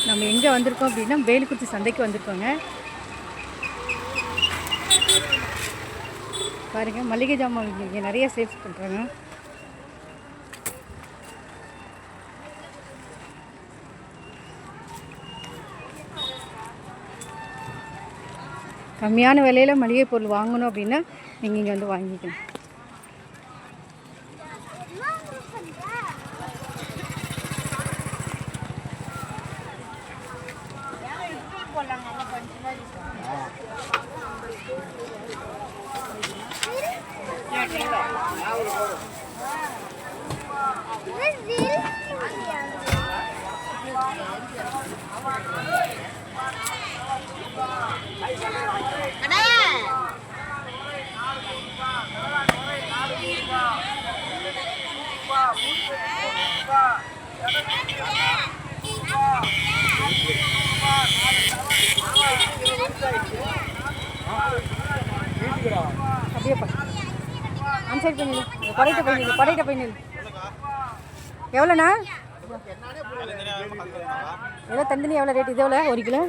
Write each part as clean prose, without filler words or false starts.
நம்ம எங்கே வந்திருக்கோம் அப்படின்னா வேலுக்குத்தி சந்தைக்கு வந்திருக்கோங்க. பாருங்க, மளிகை ஜாமான் இங்கே நிறைய சேல்ஸ் பண்ணுறாங்க. கம்மியான விலையில் மளிகை பொருள் வாங்கணும் அப்படின்னா நீங்கள் இங்கே வந்து வாங்கிக்கணும். அப்படியே அன்சைட் பண்ணிடு, கொடைட்ட பண்ணிடு. எவ்வளோண்ணா? எவ்வளோ தந்தனி? எவ்வளோ ரேட்? இது எவ்வளோ? 1 கிலோ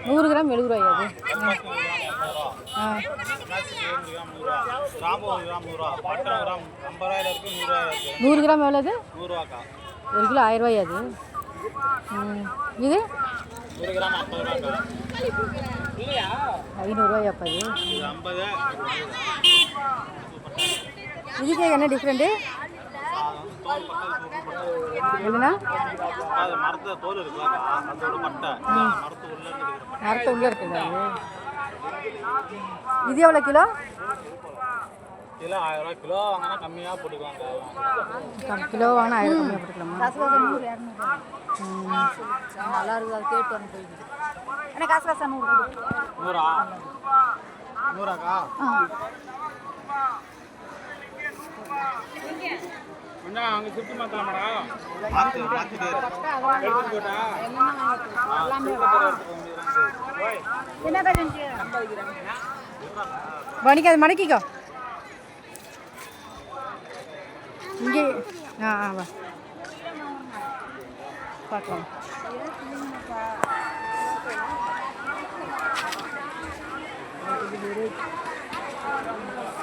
100 கிராம் 70 ரூபாயா? அது 100 கிராம் எவ்வளோ? அது 1 கிலோ 1000 ரூபாயா? அது இது 500 ரூபாயாப்பா? அது இதுக்கு என்ன டிஃப்ரெண்ட்டு? என்னன்னா மரத்தை உள்ளே இருக்குதா? இது எவ்வளோ கிலோ? கிலோ 1000 ரூபா. கிலோ வாங்கினா கம்மியாக போட்டுக்கலாங்க. கிலோ வாங்கினா 1000 கம்மியாக போட்டுக்கலாமா? நல்லா இருக்குது. அது கேட்டு வந்து போயிடுது. என்ன காசு 100 100ஆ? 100ஆக்கா? கொஞ்சம் அங்கே சுற்றி மாற்றலாமாடா? வணிக்கு அது மடக்கிக்கோ இங்கே. வா பார்க்கலாம்.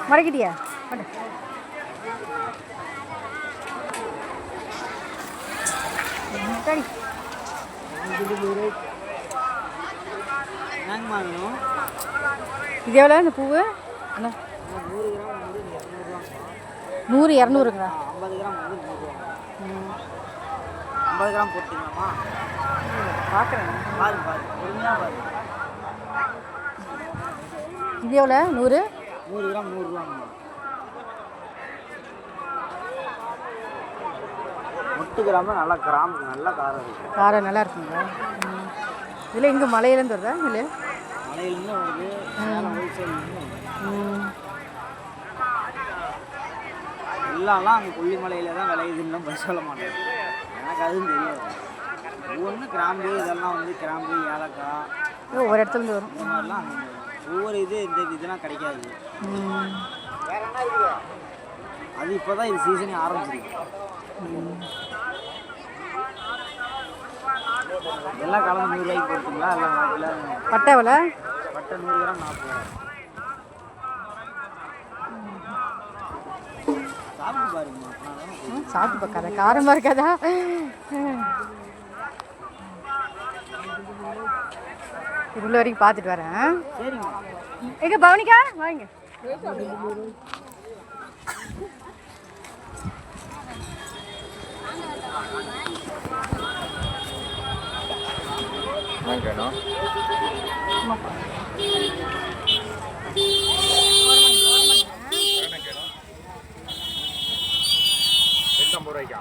மடக்கிட்டியா? சரி, இது எவ்வளோ இந்த பூவு? அண்ணா 100 200ங்களா? 50 கிராம் வந்து 50 கிராம் போட்டுங்களாம்மா? பார்க்குறேன். பாருங்க பொறுமையாக பாருங்க. இது எவ்வளோ? 100 கிராம் 100 ரூபாங்கம்மா. 8 கிராம் நல்லா கிராமுக்கு நல்லா காரம் இருக்குது. காரம் நல்லா இருக்குங்களா? இதில் இங்கே மலையிலேருந்து வருதா? இல்லை மலையிலேருந்து வருது. எல்லாம்லாம் அங்கே கொல்லிமலையில் தான் விளையுதுன்னு போய் சொல்ல மாட்டேன். எனக்கு அதுவும் தெரியாது. ஒவ்வொன்று கிராம்பு, இதெல்லாம் வந்து கிராம்பு, ஏலக்காய் ஒவ்வொரு இடத்துலேருந்து வரும். இந்த மாதிரிலாம் ஒவ்வொரு இதெல்லாம் கிடைக்காது. வேற என்ன இருக்குது? அது இப்போ தான் இது சீசனே ஆரம்பிச்சிருக்கு. எல்லாம் கலந்து 100 ரூபாய்க்கு போட்டுங்களா? எல்லாம் பட்டை எவ்வளோ? பட்டை 100 கிராம் 40 ரூபா. சாப்பிட்டு பாருங்கம்மா. சாப்பிட்டு பார்க்காத, காரமாக இருக்காதா? உள்ள வரைக்கும் பார்த்துட்டு வரேன். சரிங்க. எங்க பவனிக்கா வாங்க. வேணும் ரூபாய்க்கா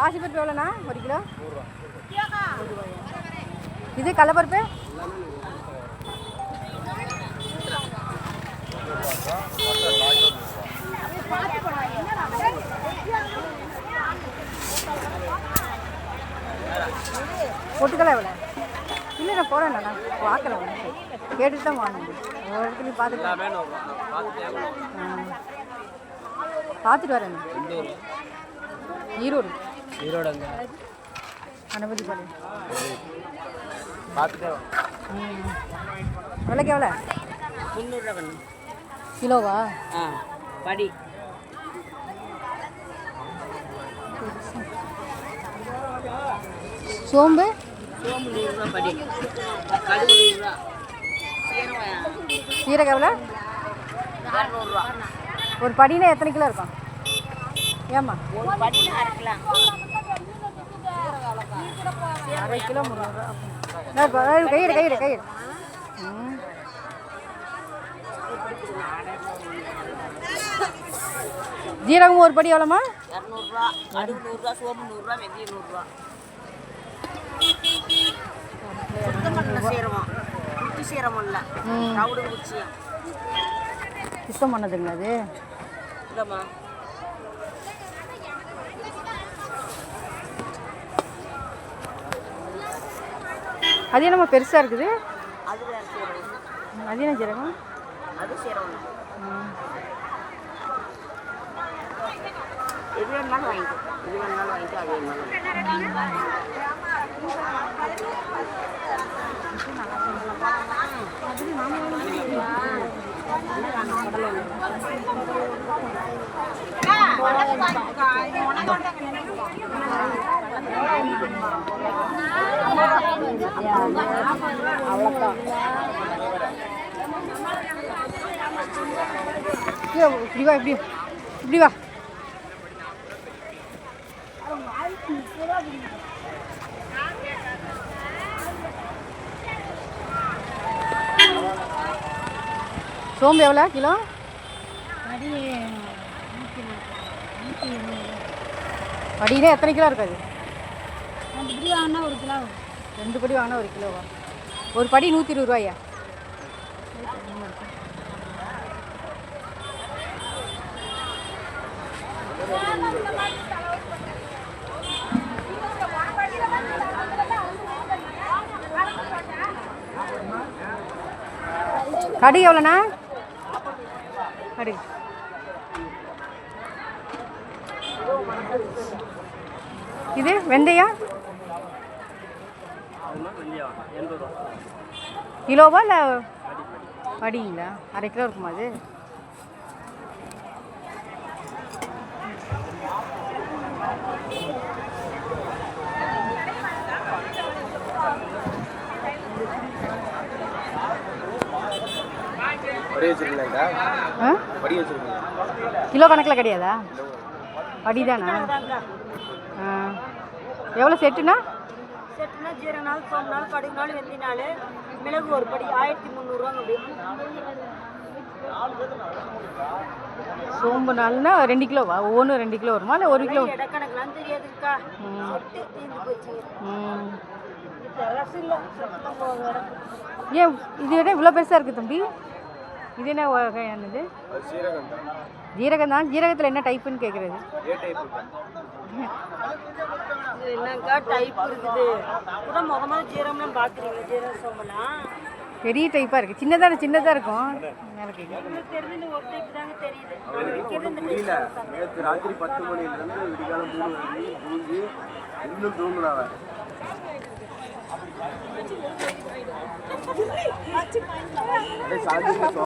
பாசிப்பருப்பு எவ்வளோண்ணா 1 கிலோ? இது கடலப்பருப்பு பொட்டுக்கலை எவ்வளோ? இல்லை நான் போகிறேன் நான் பார்க்கல கேட்டுட்டு தான் வாங்கணும் ஒரு இடத்துல பார்த்துக்கலாம் பார்த்துட்டு வரேன் ஈரோடு கணபதி பாளையம் விலைக்கு எவ்வளோ? 300 கிலோவா? படி சோம்பு 100 ரூபா படி கடுகு 100 ரூபா சீரகம் எவ்வளோ? 600 ரூபா ஒரு படினா எத்தனை கிலோ இருக்கும்? ஏம்மா ஒரு படினா அரைக்கலாம் 1/2 கிலோ 300 ரூபா கையிடு ஜீரகம் ஒரு படி எவ்வளோம்மா? 200 ரூபா கடுகு 100 ரூபா சோம்பு 100 ரூபா வெந்தயம் 100 ரூபா சுத்தம் பண்ண சீரகம் குச்சி சீரகம் இல்லை ரவுடு குச்சியம் சுத்தம் பண்ணதுங்களா அது? இல்லைம்மா அது என்னம்மா பெருசாக இருக்குது? அது வேறு சீரகம் அது என்ன ஜீரகம்? அது சீரகம் எது வேணுனாலும் வாங்கிக்கோ இது வேணுனாலும் வாங்கிக்கோ அது வேணுனாலும் அவ்வளோதான் இப்படி வா இப்படி வா சோம்பு எவ்வளோ கிலோ? படினா எத்தனை கிலோ இருக்காது? 2 படி வாங்கினா 1 கிலோ. 2 படி வாங்கினா 1 கிலோவா? ஒரு படி 120 ரூபாயா? கடுகு எவ்வளோண்ணா? கடுகு இது வெந்தயம் கிலோவா இல்லை படிங்களா? 1/2 கிலோ இருக்குமா அது? கிலோ கணக்கில் கிடையாதா? படி தானா? எவ்வளோ செட்டுனா? செட்டுனா ஜீரக நாள் சோம்பு நாள் கடுகு நாள் வெந்தி நாள் மிளகு ஒரு படி 1300 சோம்பு நாள்னா 2 கிலோவா? ஒவ்வொன்றும் 2 கிலோ வருமா இல்லை 1 கிலோ? இடக்கணக்கெலாம் தெரியாதுக்கா ஏன் இது என்ன இவ்வளோ பெருசாக இருக்குது தம்பி? இது என்ன வகையானது? ஜீரகம் தான். ஜீரகத்தில் என்ன டைப்புன்னு கேட்குறது? என்னக்கா டைப் இருக்குது கூட முதல்ல ஜீரகம்லாம் பார்க்குறீங்க ஜீரக சோம்பெல்லாம் பெரிய டைப்பாக இருக்குது. சின்னதாக இருக்கும். தெரிஞ்சு ஒரு டைப் தாங்க தெரியுது. நேற்று ராத்திரி 10 மணிலேருந்து விடிகாலம் 3 மணி தூங்கி இன்னும் தூங்குறாங்க. சாயந்தரம்